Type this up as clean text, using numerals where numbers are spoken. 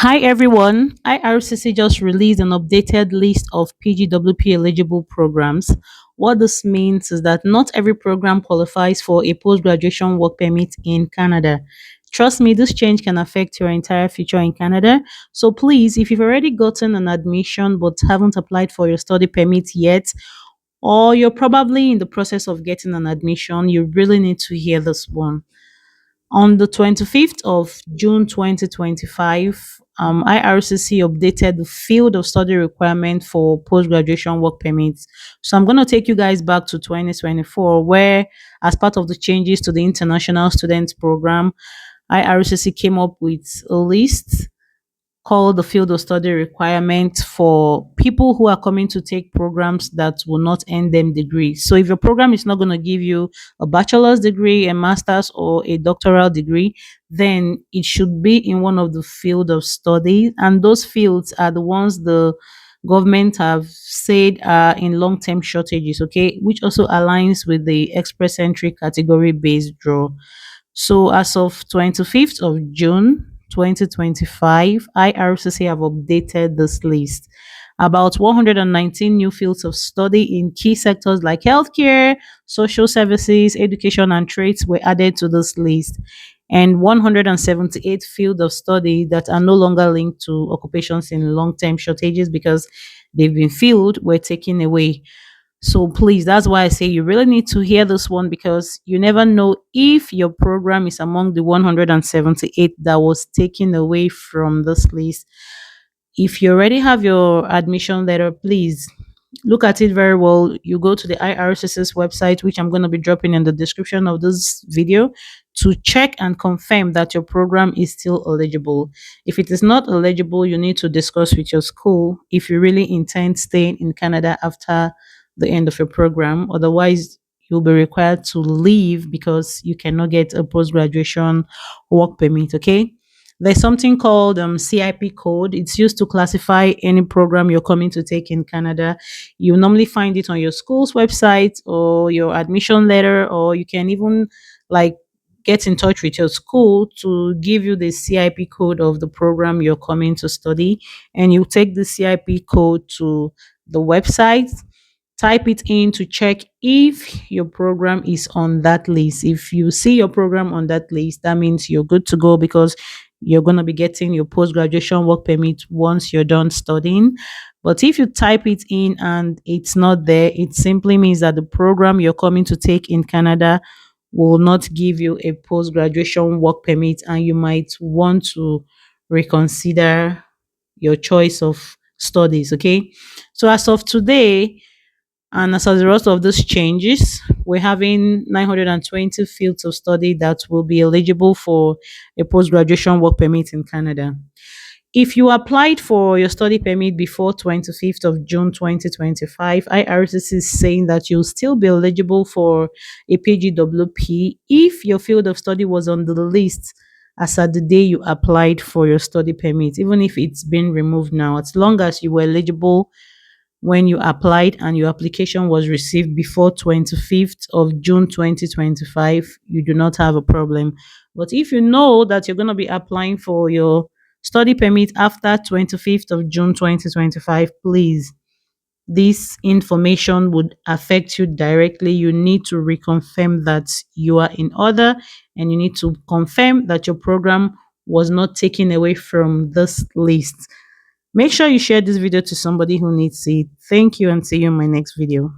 Hi everyone, IRCC just released an updated list of PGWP eligible programs. What this means is that not every program qualifies for a post graduation work permit in Canada. Trust me, this change can affect your entire future in Canada. So please, if you've already gotten an admission but haven't applied for your study permit yet, or you're probably in the process of getting an admission, you really need to hear this one. On the 25th of June 2025, IRCC updated the field of study requirement for post graduation work permits. So I'm going to take you guys back to 2024, where, as part of the changes to the International Students Program, IRCC came up with a list called the field of study requirement for people who are coming to take programs that will not earn them degrees. So if your program is not going to give you a bachelor's degree, a master's, or a doctoral degree, then it should be in one of the field of study. And those fields are the ones the government have said are in long-term shortages, okay, which also aligns with the express entry category based draw. So as of 25th of June 2025, IRCC have updated this list. About 119 new fields of study in key sectors like healthcare, social services, education, and trades were added to this list. And 178 fields of study that are no longer linked to occupations in long term shortages because they've been filled were taken away. So please, that's why I say you really need to hear this one because you never know if your program is among the 178 that was taken away from this list. If you already have your admission letter, please look at it very well. You go to the IRCC's website, which I'm going to be dropping in the description of this video, to check and confirm that your program is still eligible. If it is not eligible, you need to discuss with your school if you really intend staying in Canada after the end of your program. Otherwise, you'll be required to leave because you cannot get a post graduation work permit. Okay. There's something called CIP code. It's used to classify any program you're coming to take in Canada. You normally find it on your school's website or your admission letter, or you can even like get in touch with your school to give you the CIP code of the program you're coming to study. And you take the CIP code to the website, type it in to check if your program is on that list. If you see your program on that list, that means you're good to go because you're going to be getting your post graduation work permit once you're done studying. But if you type it in and it's not there, it simply means that the program you're coming to take in Canada will not give you a post graduation work permit, and you might want to reconsider your choice of studies. Okay. So as of today, and as a result of these changes, we're having 920 fields of study that will be eligible for a post graduation work permit in Canada. If you applied for your study permit before 25th of June 2025, IRCC is saying that you'll still be eligible for a PGWP if your field of study was on the list as at the day you applied for your study permit, even if it's been removed now, as long as you were eligible when you applied and your application was received before 25th of June 2025, you do not have a problem. But if you know that you're going to be applying for your study permit after 25th of June 2025, please, this information would affect you directly. You need to reconfirm that you are in order, and you need to confirm that your program was not taken away from this list. Make sure you share this video to somebody who needs it. Thank you and see you in my next video.